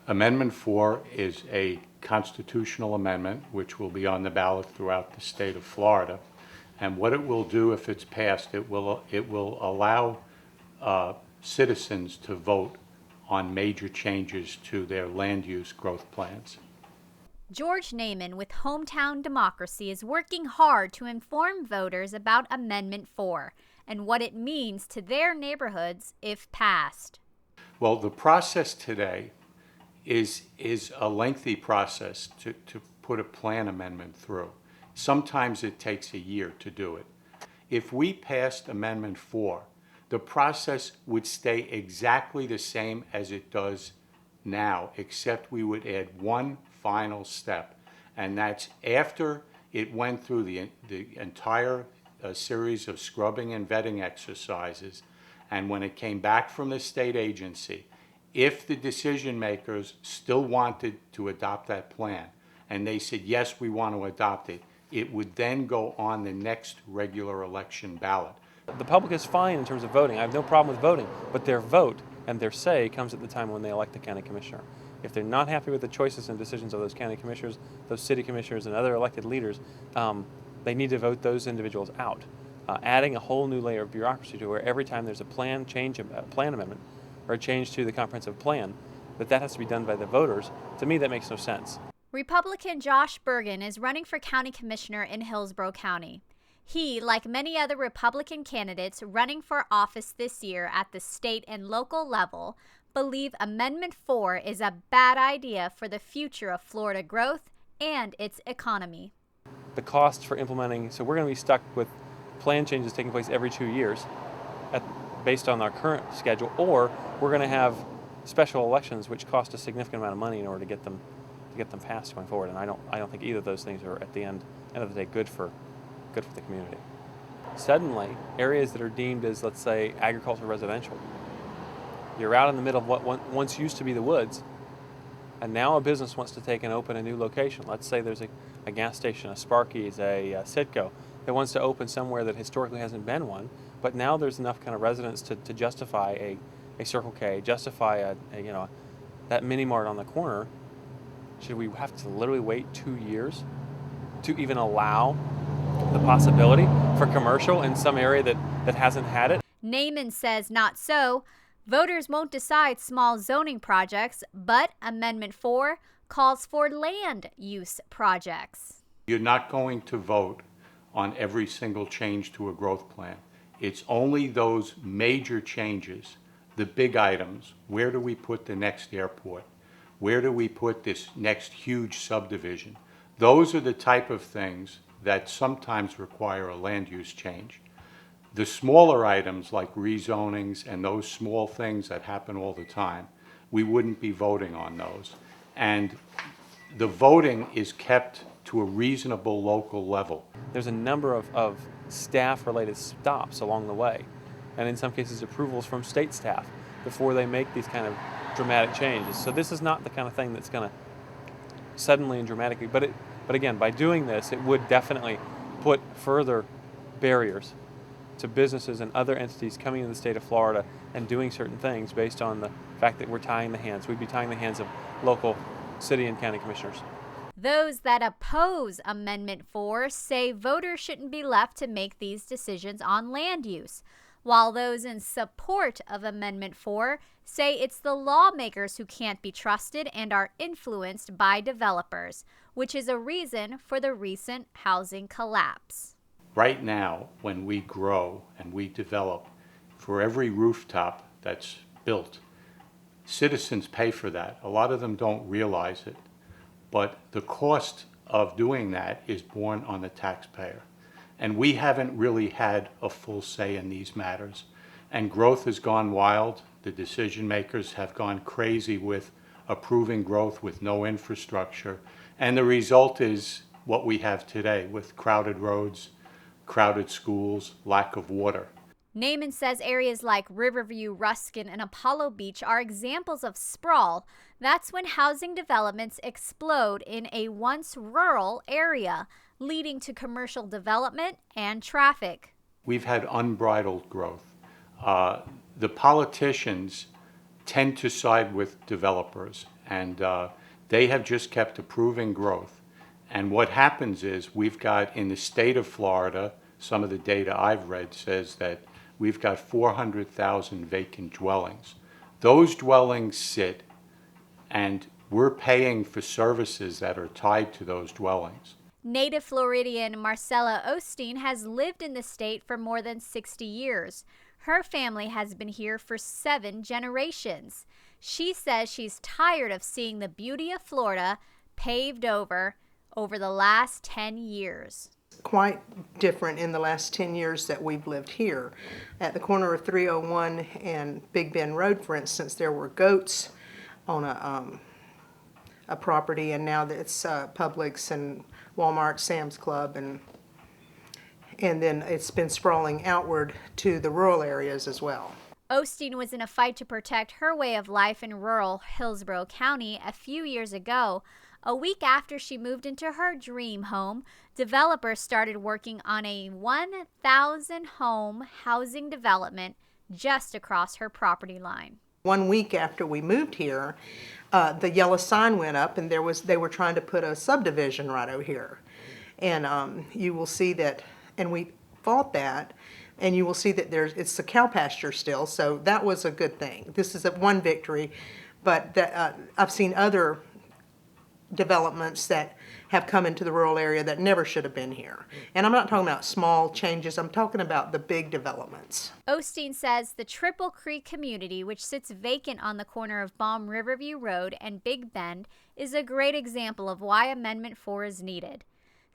Amendment 4 is a constitutional amendment which will be on the ballot throughout the state of Florida. And what it will do if it's passed, it will allow citizens to vote on major changes to their land use growth plans. George Naiman with Hometown Democracy is working hard to inform voters about Amendment 4 and what it means to their neighborhoods if passed. Well, the process today is a lengthy process to put a plan amendment through. Sometimes it takes a year to do it. If we passed Amendment 4, the process would stay exactly the same as it does now, except we would add one final step, and that's after it went through the entire series of scrubbing and vetting exercises, and when it came back from the state agency, if the decision makers still wanted to adopt that plan, and they said, yes, we want to adopt it, it would then go on the next regular election ballot. The public is fine in terms of voting. I have no problem with voting, but their vote and their say comes at the time when they elect the county commissioner. If they're not happy with the choices and decisions of those county commissioners, those city commissioners, and other elected leaders, they need to vote those individuals out. Adding a whole new layer of bureaucracy to where every time there's a plan change, a plan amendment, or a change to the comprehensive plan, that has to be done by the voters, to me that makes no sense. Republican Josh Bergen is running for county commissioner in Hillsborough County. He, like many other Republican candidates running for office this year at the state and local level, believe Amendment 4 is a bad idea for the future of Florida growth and its economy. The costs for implementing, so we're going to be stuck with plan changes taking place every 2 years based on our current schedule, or we're going to have special elections which cost a significant amount of money in order to get them passed going forward. And I don't think either of those things are at the end of the day good for the community. Suddenly, areas that are deemed as, let's say, agricultural residential, you're out in the middle of what once used to be the woods, and now a business wants to take and open a new location. Let's say there's a gas station, a Sparky's, a Citgo, that wants to open somewhere that historically hasn't been one, but now there's enough kind of residents to justify a Circle K, justify that mini mart on the corner. Should we have to literally wait 2 years to even allow the possibility for commercial in some area that hasn't had it? Naiman says not so. Voters won't decide small zoning projects, but Amendment 4 calls for land use projects. You're not going to vote on every single change to a growth plan. It's only those major changes, the big items. Where do we put the next airport? Where do we put this next huge subdivision? Those are the type of things that sometimes require a land use change. The smaller items like rezonings and those small things that happen all the time, we wouldn't be voting on those. And the voting is kept to a reasonable local level. There's a number of staff-related stops along the way, and in some cases approvals from state staff before they make these kind of dramatic changes. So this is not the kind of thing that's going to suddenly and dramatically, but again, by doing this, it would definitely put further barriers to businesses and other entities coming into the state of Florida and doing certain things based on the fact that we're tying the hands. We'd be tying the hands of local city and county commissioners. Those that oppose Amendment 4 say voters shouldn't be left to make these decisions on land use, while those in support of Amendment 4 say it's the lawmakers who can't be trusted and are influenced by developers, which is a reason for the recent housing collapse. Right now, when we grow and we develop, for every rooftop that's built, citizens pay for that. A lot of them don't realize it, but the cost of doing that is borne on the taxpayer. And we haven't really had a full say in these matters. And growth has gone wild. The decision makers have gone crazy with approving growth with no infrastructure. And the result is what we have today with crowded roads, crowded schools, lack of water. Naiman says areas like Riverview, Ruskin, and Apollo Beach are examples of sprawl. That's when housing developments explode in a once rural area, leading to commercial development and traffic. We've had unbridled growth. The politicians tend to side with developers, and they have just kept approving growth. And what happens is we've got in the state of Florida, some of the data I've read says that we've got 400,000 vacant dwellings. Those dwellings sit, and we're paying for services that are tied to those dwellings. Native Floridian Marcella Osteen has lived in the state for more than 60 years. Her family has been here for 7 generations. She says she's tired of seeing the beauty of Florida paved over the last 10 years. Quite different in the last 10 years that we've lived here. At the corner of 301 and Big Bend Road, for instance, there were goats on a property, and now it's Publix and Walmart, Sam's Club, and then it's been sprawling outward to the rural areas as well. Osteen was in a fight to protect her way of life in rural Hillsborough County a few years ago. A week after she moved into her dream home, developers started working on a 1,000-home housing development just across her property line. 1 week after we moved here, the yellow sign went up, and they were trying to put a subdivision right over here. And you will see that, and we fought that, and you will see that it's a cow pasture still, so that was a good thing. This is one victory, but I've seen other developments that have come into the rural area that never should have been here. And I'm not talking about small changes, I'm talking about the big developments. Osteen says the Triple Creek community, which sits vacant on the corner of Balm Riverview Road and Big Bend, is a great example of why Amendment 4 is needed.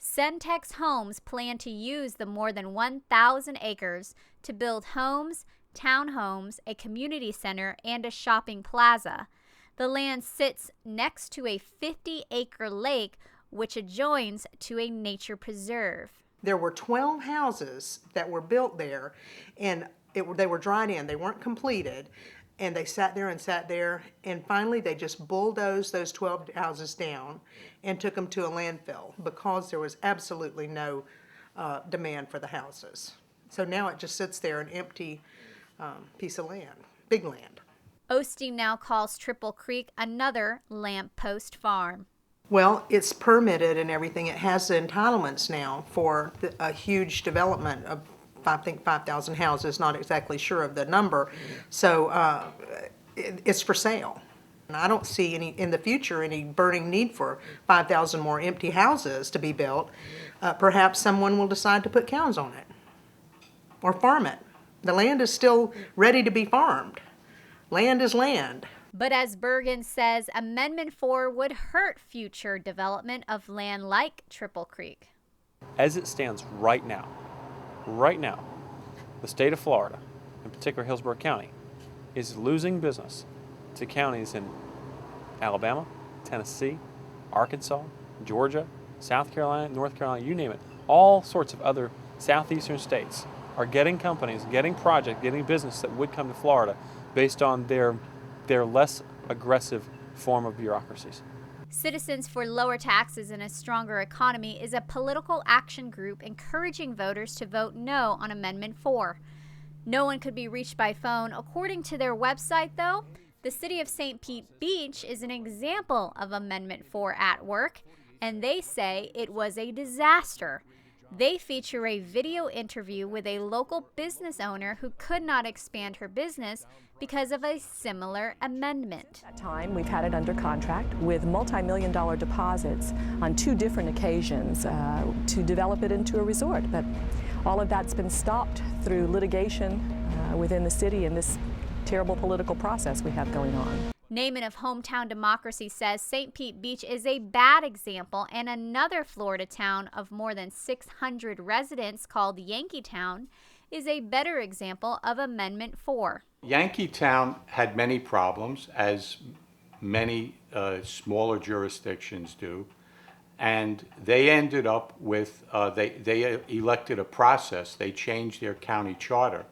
Centex Homes plan to use the more than 1,000 acres to build homes, townhomes, a community center, and a shopping plaza. The land sits next to a 50-acre lake, which adjoins to a nature preserve. There were 12 houses that were built there, and they were dried in. They weren't completed, and they sat there, and finally they just bulldozed those 12 houses down and took them to a landfill because there was absolutely no demand for the houses. So now it just sits there, an empty piece of land, big land. Osteen now calls Triple Creek another lamppost farm. Well, it's permitted and everything. It has the entitlements now for a huge development of, I think, 5,000 houses, not exactly sure of the number. So it's for sale. And I don't see in the future any burning need for 5,000 more empty houses to be built. Perhaps someone will decide to put cows on it or farm it. The land is still ready to be farmed. Land is land. But as Bergen says, Amendment 4 would hurt future development of land like Triple Creek. As it stands right now, the state of Florida, in particular Hillsborough County, is losing business to counties in Alabama, Tennessee, Arkansas, Georgia, South Carolina, North Carolina, you name it. All sorts of other southeastern states are getting companies, getting projects, getting business that would come to Florida based on their less aggressive form of bureaucracies. Citizens for Lower Taxes and a Stronger Economy is a political action group encouraging voters to vote no on Amendment 4. No one could be reached by phone. According to their website, though, the city of St. Pete Beach is an example of Amendment 4 at work, and they say it was a disaster. They feature a video interview with a local business owner who could not expand her business because of a similar amendment. At that time, we've had it under contract with multi-million-dollar deposits on 2 different occasions to develop it into a resort. But all of that's been stopped through litigation within the city and this terrible political process we have going on. Naaman of Hometown Democracy says St. Pete Beach is a bad example, and another Florida town of more than 600 residents called Yankeetown is a better example of Amendment 4. Yankeetown had many problems, as many smaller jurisdictions do, and they ended up with, they elected a process. They changed their county charter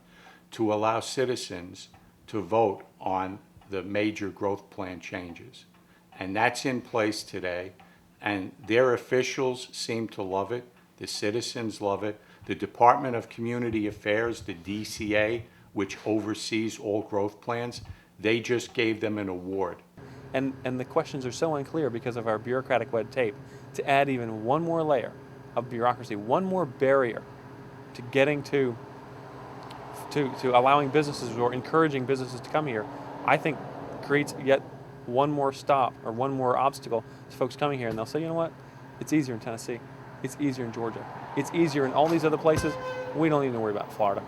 to allow citizens to vote on the major growth plan changes. And that's in place today, and their officials seem to love it. The citizens love it. The Department of Community Affairs, the DCA, which oversees all growth plans, They just gave them an award. And the questions are so unclear because of our bureaucratic red tape. To add even one more layer of bureaucracy, one more barrier to getting to allowing businesses or encouraging businesses to come here, I think creates yet one more stop or one more obstacle to folks coming here. And they'll say, you know what? It's easier in Tennessee. It's easier in Georgia. It's easier in all these other places. We don't need to worry about Florida.